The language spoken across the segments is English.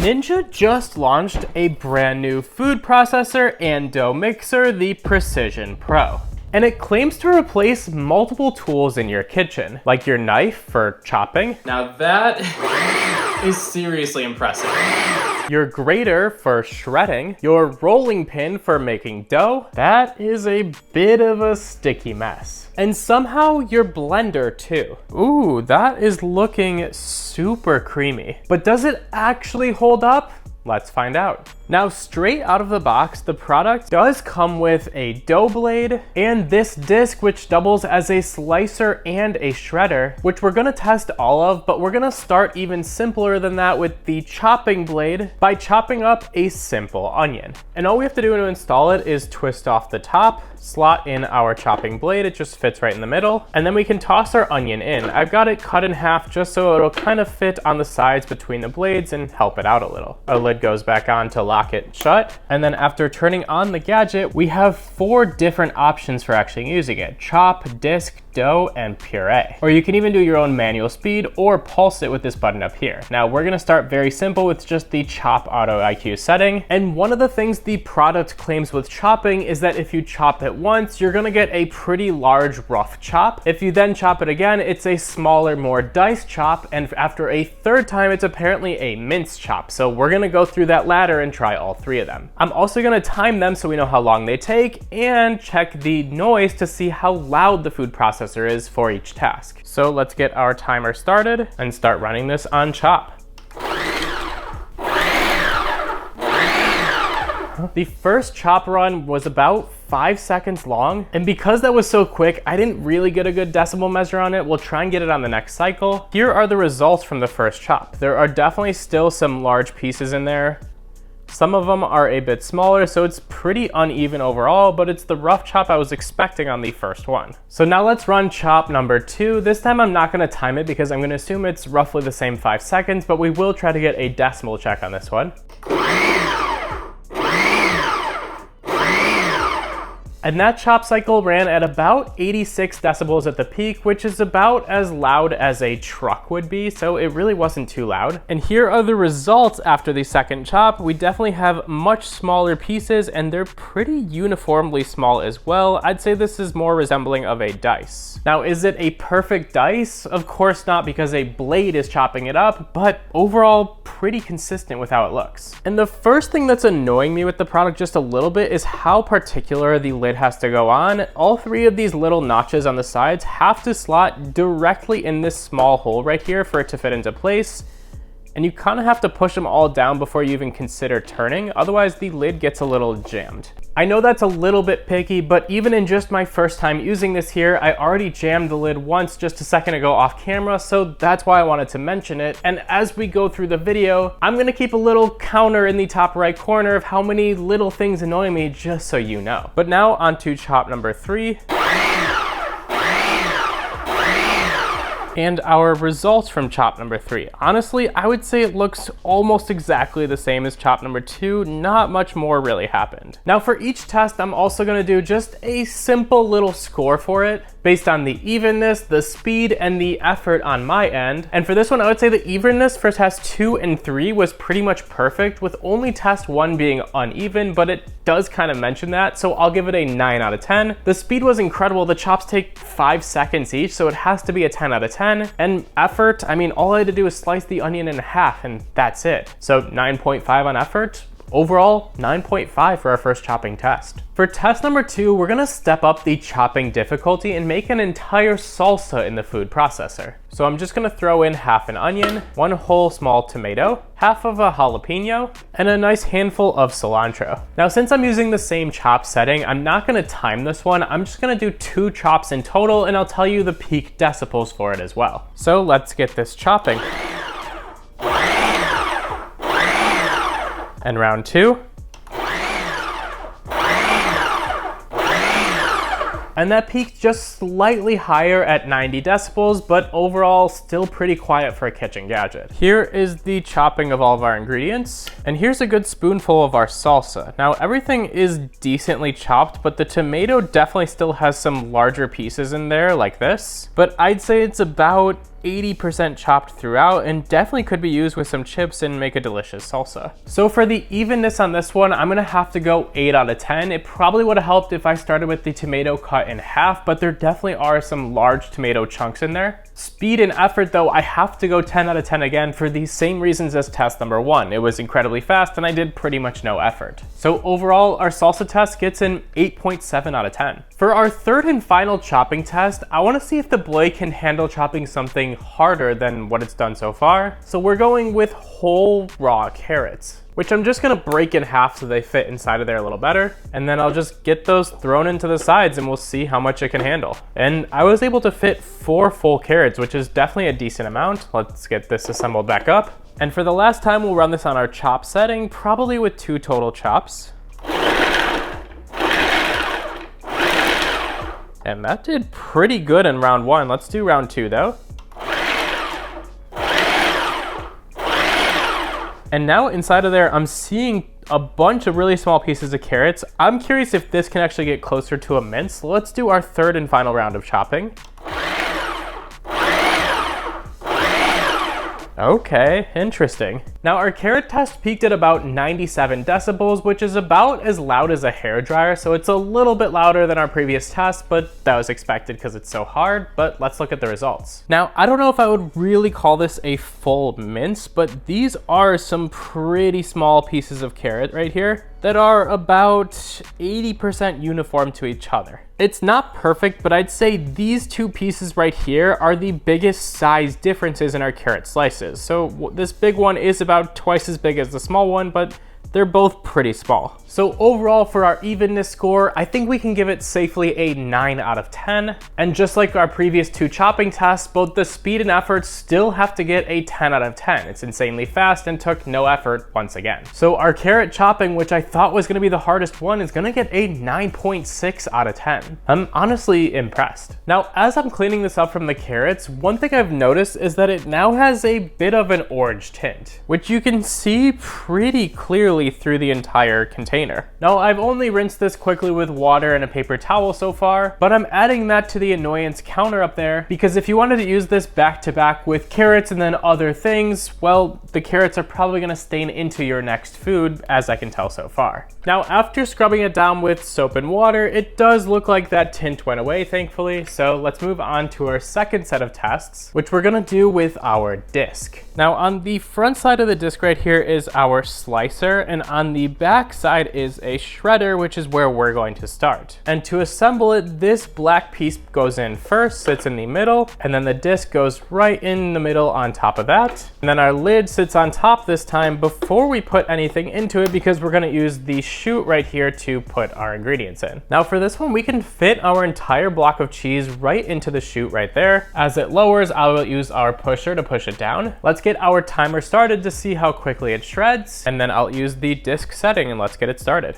Ninja just launched a brand new food processor and dough mixer, the PrecisionPro. And it claims to replace multiple tools in your kitchen, like your knife for chopping. Now that is seriously impressive. Your grater for shredding, your rolling pin for making dough. That is a bit of a sticky mess. And somehow your blender too. Ooh, that is looking super creamy. But does it actually hold up? Let's find out. Now, straight out of the box, the product does come with a dough blade and this disc, which doubles as a slicer and a shredder, which we're gonna test all of, but we're gonna start even simpler than that with the chopping blade by chopping up a simple onion. And all we have to do to install it is twist off the top, slot in our chopping blade, it just fits right in the middle, and then we can toss our onion in. I've got it cut in half just so it'll kind of fit on the sides between the blades and help it out a little. Our lid goes back on to lock it shut, and then after turning on the gadget, we have 4 different options for actually using it: chop, disc, dough, and puree. Or you can even do your own manual speed or pulse it with this button up here. Now we're gonna start very simple with just the chop auto IQ setting. And one of the things the product claims with chopping is that if you chop it once, you're gonna get a pretty large rough chop. If you then chop it again, it's a smaller, more diced chop. And after a 3rd time, it's apparently a mince chop. So we're gonna go through that ladder and try all 3 of them. I'm also gonna time them so we know how long they take and check the noise to see how loud the food processor is for each task. So let's get our timer started and start running this on chop. The first chop run was about 5 seconds long, and because that was so quick, I didn't really get a good decibel measure on it. We'll try and get it on the next cycle. Here are the results from the first chop. There are definitely still some large pieces in there. Some of them are a bit smaller, so it's pretty uneven overall, but it's the rough chop I was expecting on the first one. So now let's run chop number 2. This time I'm not gonna time it because I'm gonna assume it's roughly the same 5 seconds, but we will try to get a decimal check on this one. And that chop cycle ran at about 86 decibels at the peak, which is about as loud as a truck would be, so it really wasn't too loud. And here are the results after the second chop. We definitely have much smaller pieces, and they're pretty uniformly small as well. I'd say this is more resembling of a dice. Now, is it a perfect dice? Of course not, because a blade is chopping it up, but overall pretty consistent with how it looks. And the first thing that's annoying me with the product just a little bit is how particular the lid has to go on. All 3 of these little notches on the sides have to slot directly in this small hole right here for it to fit into place. And you kind of have to push them all down before you even consider turning, otherwise the lid gets a little jammed. I know that's a little bit picky, but even in just my first time using this here, I already jammed the lid once just a second ago off camera, so that's why I wanted to mention it. And as we go through the video, I'm gonna keep a little counter in the top right corner of how many little things annoy me, just so you know. But now on to chop number 3. And our results from chop number 3. Honestly, I would say it looks almost exactly the same as chop number 2. Not much more really happened. Now for each test, I'm also gonna do just a simple little score for it based on the evenness, the speed, and the effort on my end. And for this one, I would say the evenness for test 2 and 3 was pretty much perfect, with only test 1 being uneven, but it does kind of mention that, so I'll give it a 9 out of 10. The speed was incredible. The chops take 5 seconds each, so it has to be a 10 out of 10. And effort, I mean, all I had to do was slice the onion in half, and that's it. So 9.5 on effort. Overall, 9.5 for our first chopping test. For test number 2, we're gonna step up the chopping difficulty and make an entire salsa in the food processor. So I'm just gonna throw in half an onion, 1 whole small tomato, half of a jalapeno, and a nice handful of cilantro. Now, since I'm using the same chop setting, I'm not gonna time this one. I'm just gonna do 2 chops in total, and I'll tell you the peak decibels for it as well. So let's get this chopping. And round 2. And that peaked just slightly higher at 90 decibels, but overall still pretty quiet for a kitchen gadget. Here is the chopping of all of our ingredients. And here's a good spoonful of our salsa. Now everything is decently chopped, but the tomato definitely still has some larger pieces in there like this. But I'd say it's about 80% chopped throughout and definitely could be used with some chips and make a delicious salsa. So for the evenness on this one, I'm gonna have to go 8 out of 10. It probably would have helped if I started with the tomato cut in half, but there definitely are some large tomato chunks in there. Speed and effort though, I have to go 10 out of 10 again for the same reasons as test number 1. It was incredibly fast and I did pretty much no effort. So overall, our salsa test gets an 8.7 out of 10. For our third and final chopping test, I want to see if the blade can handle chopping something harder than what it's done so far. So we're going with whole raw carrots, which I'm just gonna break in half so they fit inside of there a little better. And then I'll just get those thrown into the sides and we'll see how much it can handle. And I was able to fit 4 full carrots, which is definitely a decent amount. Let's get this assembled back up. And for the last time, we'll run this on our chop setting, probably with 2 total chops. And that did pretty good in round 1. Let's do round 2 though. And now inside of there, I'm seeing a bunch of really small pieces of carrots. I'm curious if this can actually get closer to a mince. So let's do our third and final round of chopping. Okay, interesting. Now our carrot test peaked at about 97 decibels, which is about as loud as a hairdryer, so it's a little bit louder than our previous test, but that was expected because it's so hard. But let's look at the results. Now, I don't know if I would really call this a full mince, but these are some pretty small pieces of carrot right here that are about 80% uniform to each other. It's not perfect, but I'd say these 2 pieces right here are the biggest size differences in our carrot slices. So this big one is about twice as big as the small one, but they're both pretty small. So overall for our evenness score, I think we can give it safely a 9 out of 10. And just like our previous 2 chopping tests, both the speed and effort still have to get a 10 out of 10. It's insanely fast and took no effort once again. So our carrot chopping, which I thought was gonna be the hardest one, is gonna get a 9.6 out of 10. I'm honestly impressed. Now, as I'm cleaning this up from the carrots, one thing I've noticed is that it now has a bit of an orange tint, which you can see pretty clearly through the entire container. Now, I've only rinsed this quickly with water and a paper towel so far, but I'm adding that to the annoyance counter up there because if you wanted to use this back to back with carrots and then other things, well, the carrots are probably gonna stain into your next food, as I can tell so far. Now, after scrubbing it down with soap and water, it does look like that tint went away, thankfully. So let's move on to our second set of tests, which we're gonna do with our disc. Now, on the front side of the disc right here is our slicer, and on the back side is a shredder, which is where we're going to start. And to assemble it, this black piece goes in first, sits in the middle, and then the disc goes right in the middle on top of that. And then our lid sits on top this time before we put anything into it because we're gonna use the chute right here to put our ingredients in. Now for this one, we can fit our entire block of cheese right into the chute right there. As it lowers, I will use our pusher to push it down. Let's get our timer started to see how quickly it shreds, and then I'll use the disc setting and let's get it started.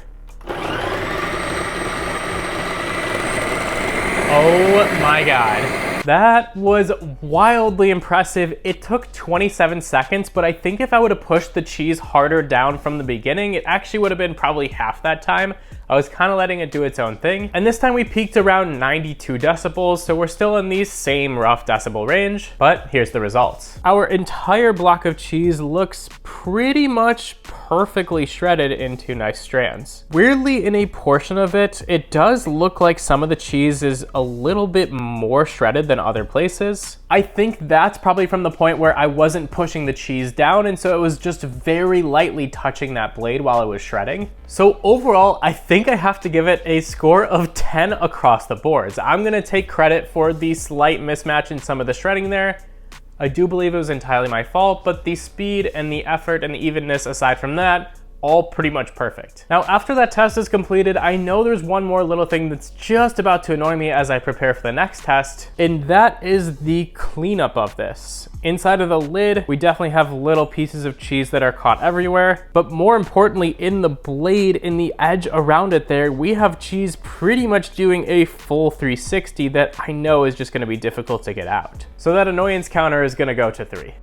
Oh my God. That was wildly impressive. It took 27 seconds, but I think if I would have pushed the cheese harder down from the beginning, it actually would have been probably half that time. I was kind of letting it do its own thing. And this time we peaked around 92 decibels, so we're still in the same rough decibel range, but here's the results. Our entire block of cheese looks pretty much perfectly shredded into nice strands. Weirdly, in a portion of it, it does look like some of the cheese is a little bit more shredded than other places. I think that's probably from the point where I wasn't pushing the cheese down, and so it was just very lightly touching that blade while I was shredding. So overall, I think I have to give it a score of 10 across the boards. I'm gonna take credit for the slight mismatch in some of the shredding there. I do believe it was entirely my fault, but the speed and the effort and the evenness aside from that, all pretty much perfect. Now, after that test is completed, I know there's one more little thing that's just about to annoy me as I prepare for the next test, and that is the cleanup of this. Inside of the lid, we definitely have little pieces of cheese that are caught everywhere, but more importantly, in the blade, in the edge around it there, we have cheese pretty much doing a full 360 that I know is just gonna be difficult to get out. So that annoyance counter is gonna go to 3.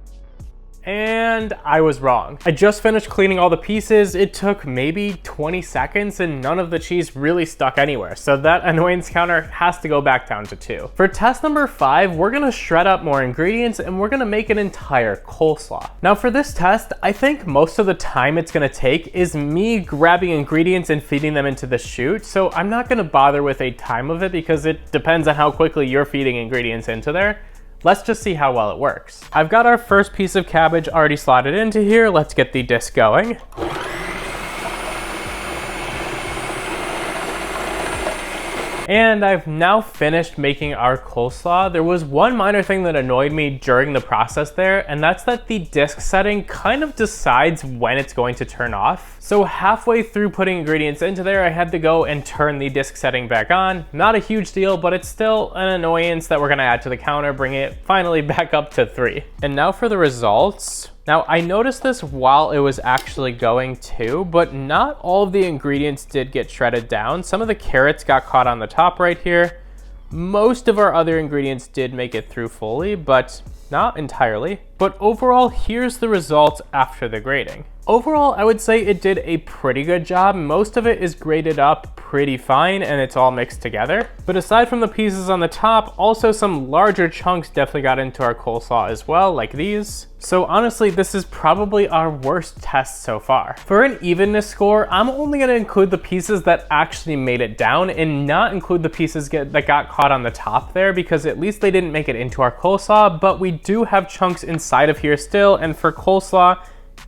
And I was wrong. I just finished cleaning all the pieces. It took maybe 20 seconds and none of the cheese really stuck anywhere. So that annoyance counter has to go back down to 2. For test number 5, we're gonna shred up more ingredients and we're gonna make an entire coleslaw. Now for this test, I think most of the time it's gonna take is me grabbing ingredients and feeding them into the chute. So I'm not gonna bother with a time of it because it depends on how quickly you're feeding ingredients into there. Let's just see how well it works. I've got our first piece of cabbage already slotted into here. Let's get the disc going. And I've now finished making our coleslaw. There was one minor thing that annoyed me during the process there, and that's that the disc setting kind of decides when it's going to turn off. So halfway through putting ingredients into there, I had to go and turn the disc setting back on. Not a huge deal, but it's still an annoyance that we're gonna add to the counter, bring it finally back up to 3. And now for the results. Now, I noticed this while it was actually going too, but not all of the ingredients did get shredded down. Some of the carrots got caught on the top right here. Most of our other ingredients did make it through fully, but not entirely. But overall, here's the results after the grating. Overall, I would say it did a pretty good job. Most of it is grated up pretty fine and it's all mixed together. But aside from the pieces on the top, also some larger chunks definitely got into our coleslaw as well, like these. So honestly, this is probably our worst test so far. For an evenness score, I'm only gonna include the pieces that actually made it down and not include the pieces that got caught on the top there, because at least they didn't make it into our coleslaw, but we do have chunks inside of here still, and for coleslaw,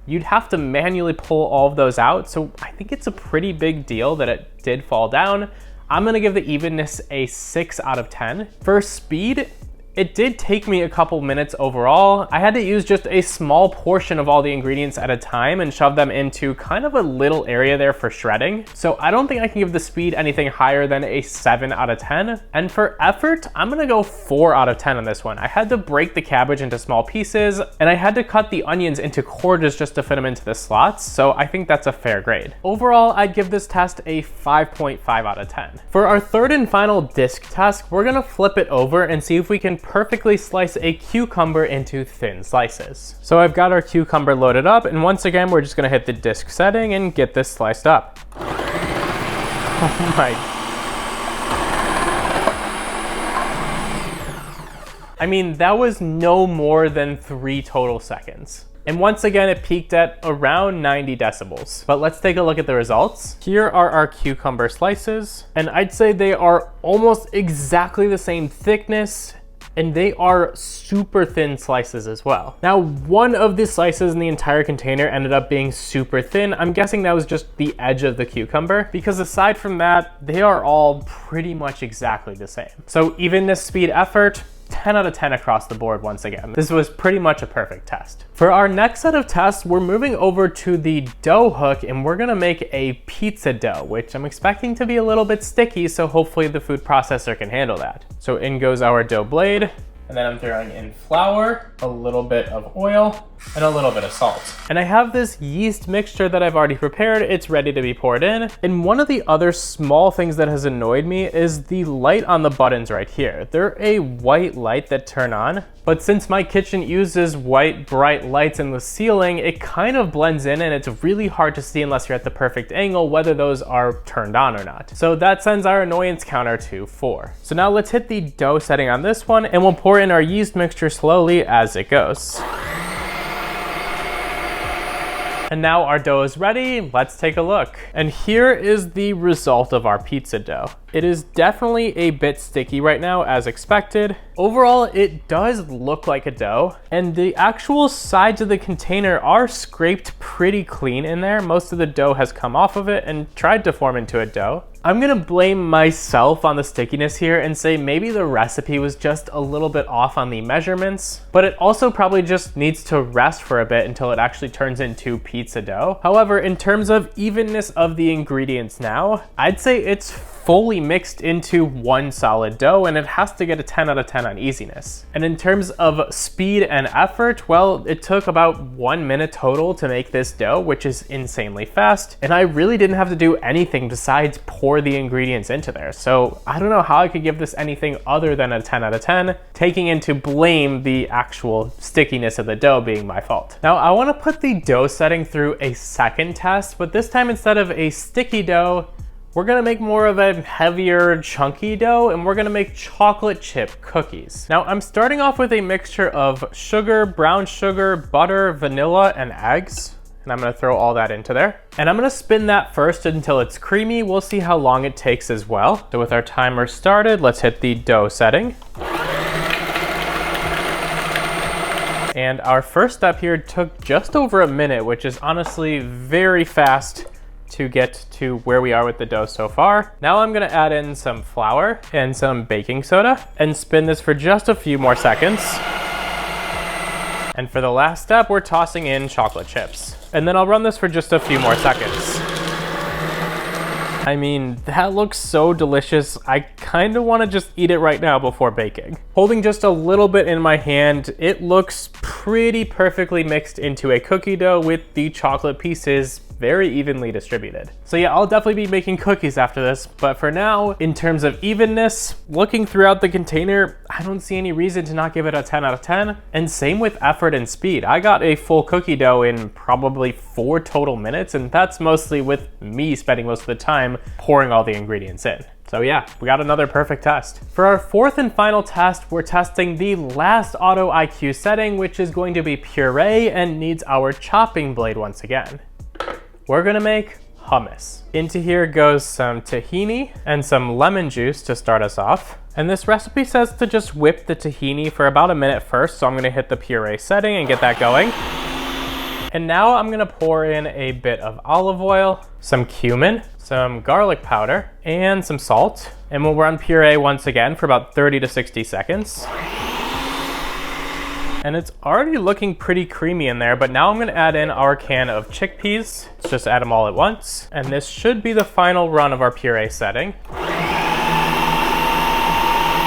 you'd have to manually pull all of those out. So I think it's a pretty big deal that it did fall down. I'm gonna give the evenness a 6 out of 10. For speed, it did take me a couple minutes overall. I had to use just a small portion of all the ingredients at a time and shove them into kind of a little area there for shredding. So I don't think I can give the speed anything higher than a 7 out of 10. And for effort, I'm gonna go 4 out of 10 on this one. I had to break the cabbage into small pieces and I had to cut the onions into quarters just to fit them into the slots. So I think that's a fair grade. Overall, I'd give this test a 5.5 out of 10. For our third and final disc test, we're gonna flip it over and see if we can perfectly slice a cucumber into thin slices. So I've got our cucumber loaded up, and once again, we're just gonna hit the disc setting and get this sliced up. Oh my. I mean, that was no more than 3 total seconds. And once again, it peaked at around 90 decibels. But let's take a look at the results. Here are our cucumber slices, and I'd say they are almost exactly the same thickness, and they are super thin slices as well. Now, one of the slices in the entire container ended up being super thin. I'm guessing that was just the edge of the cucumber, because aside from that, they are all pretty much exactly the same. So evenness, speed, effort, 10 out of 10 across the board once again. This was pretty much a perfect test. For our next set of tests, we're moving over to the dough hook and we're gonna make a pizza dough, which I'm expecting to be a little bit sticky, so hopefully the food processor can handle that. So in goes our dough blade, and then I'm throwing in flour, a little bit of oil, and a little bit of salt. And I have this yeast mixture that I've already prepared. It's ready to be poured in. And one of the other small things that has annoyed me is the light on the buttons right here. They're a white light that turn on, but since my kitchen uses white bright lights in the ceiling, it kind of blends in and it's really hard to see unless you're at the perfect angle whether those are turned on or not. So that sends our annoyance counter to 4. So now let's hit the dough setting on this one and we'll pour in our yeast mixture slowly as it goes. And now our dough is ready. Let's take a look. And here is the result of our pizza dough. It is definitely a bit sticky right now, as expected. Overall, it does look like a dough, and the actual sides of the container are scraped pretty clean in there. Most of the dough has come off of it and tried to form into a dough. I'm gonna blame myself on the stickiness here and say maybe the recipe was just a little bit off on the measurements, but it also probably just needs to rest for a bit until it actually turns into pizza dough. However, in terms of evenness of the ingredients now, I'd say it's fully mixed into one solid dough, and it has to get a 10 out of 10 on easiness. And in terms of speed and effort, well, it took about 1 minute total to make this dough, which is insanely fast. And I really didn't have to do anything besides pour the ingredients into there. So I don't know how I could give this anything other than a 10 out of 10, taking into blame the actual stickiness of the dough being my fault. Now I want to put the dough setting through a second test, but this time instead of a sticky dough, we're gonna make more of a heavier, chunky dough, and we're gonna make chocolate chip cookies. Now, I'm starting off with a mixture of sugar, brown sugar, butter, vanilla, and eggs. And I'm gonna throw all that into there. And I'm gonna spin that first until it's creamy. We'll see how long it takes as well. So with our timer started, let's hit the dough setting. And our first step here took just over a minute, which is honestly very fast to get to where we are with the dough so far. Now I'm gonna add in some flour and some baking soda and spin this for just a few more seconds. And for the last step, we're tossing in chocolate chips. And then I'll run this for just a few more seconds. I mean, that looks so delicious. I kind of want to just eat it right now before baking. Holding just a little bit in my hand, it looks pretty perfectly mixed into a cookie dough with the chocolate pieces very evenly distributed. So yeah, I'll definitely be making cookies after this, but for now, in terms of evenness, looking throughout the container, I don't see any reason to not give it a 10 out of 10. And same with effort and speed. I got a full cookie dough in probably 4 total minutes, and that's mostly with me spending most of the time pouring all the ingredients in. So yeah, we got another perfect test. For our fourth and final test, we're testing the last auto IQ setting, which is going to be puree and needs our chopping blade once again. We're gonna make hummus. Into here goes some tahini and some lemon juice to start us off. And this recipe says to just whip the tahini for about a minute first, so I'm gonna hit the puree setting and get that going. And now I'm gonna pour in a bit of olive oil, some cumin, some garlic powder, and some salt. And we'll run puree once again for about 30 to 60 seconds. And it's already looking pretty creamy in there, but now I'm gonna add in our can of chickpeas. Let's just add them all at once. And this should be the final run of our puree setting.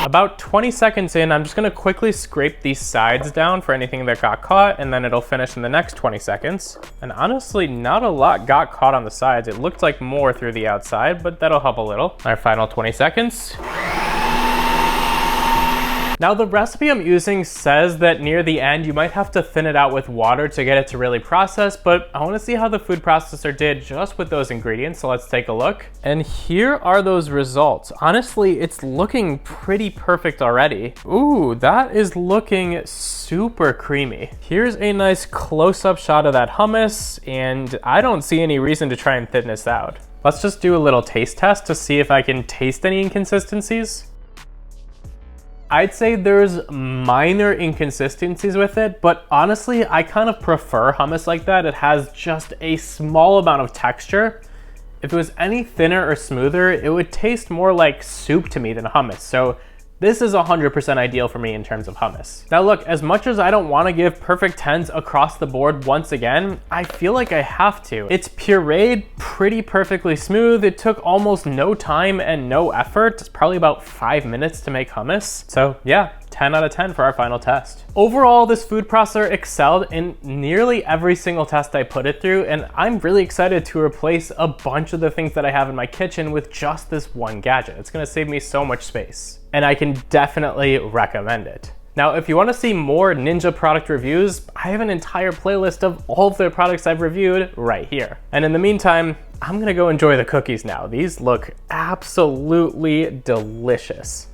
About 20 seconds in, I'm just gonna quickly scrape these sides down for anything that got caught, and then it'll finish in the next 20 seconds. And honestly, not a lot got caught on the sides. It looked like more through the outside, but that'll help a little. Our final 20 seconds. Now the recipe I'm using says that near the end you might have to thin it out with water to get it to really process, but I want to see how the food processor did just with those ingredients, so let's take a look. And here are those results. Honestly, it's looking pretty perfect already. Ooh, that is looking super creamy. Here's a nice close-up shot of that hummus, and I don't see any reason to try and thin this out. Let's just do a little taste test to see if I can taste any inconsistencies. I'd say there's minor inconsistencies with it, but honestly, I kind of prefer hummus like that. It has just a small amount of texture. If it was any thinner or smoother, it would taste more like soup to me than hummus. So this is 100% ideal for me in terms of hummus. Now look, as much as I don't want to give perfect 10s across the board once again, I feel like I have to. It's pureed pretty perfectly smooth. It took almost no time and no effort. It's probably about 5 minutes to make hummus. So yeah, 10 out of 10 for our final test. Overall, this food processor excelled in nearly every single test I put it through, and I'm really excited to replace a bunch of the things that I have in my kitchen with just this one gadget. It's gonna save me so much space, and I can definitely recommend it. Now, if you want to see more Ninja product reviews, I have an entire playlist of all of the products I've reviewed right here. And in the meantime, I'm gonna go enjoy the cookies now. These look absolutely delicious.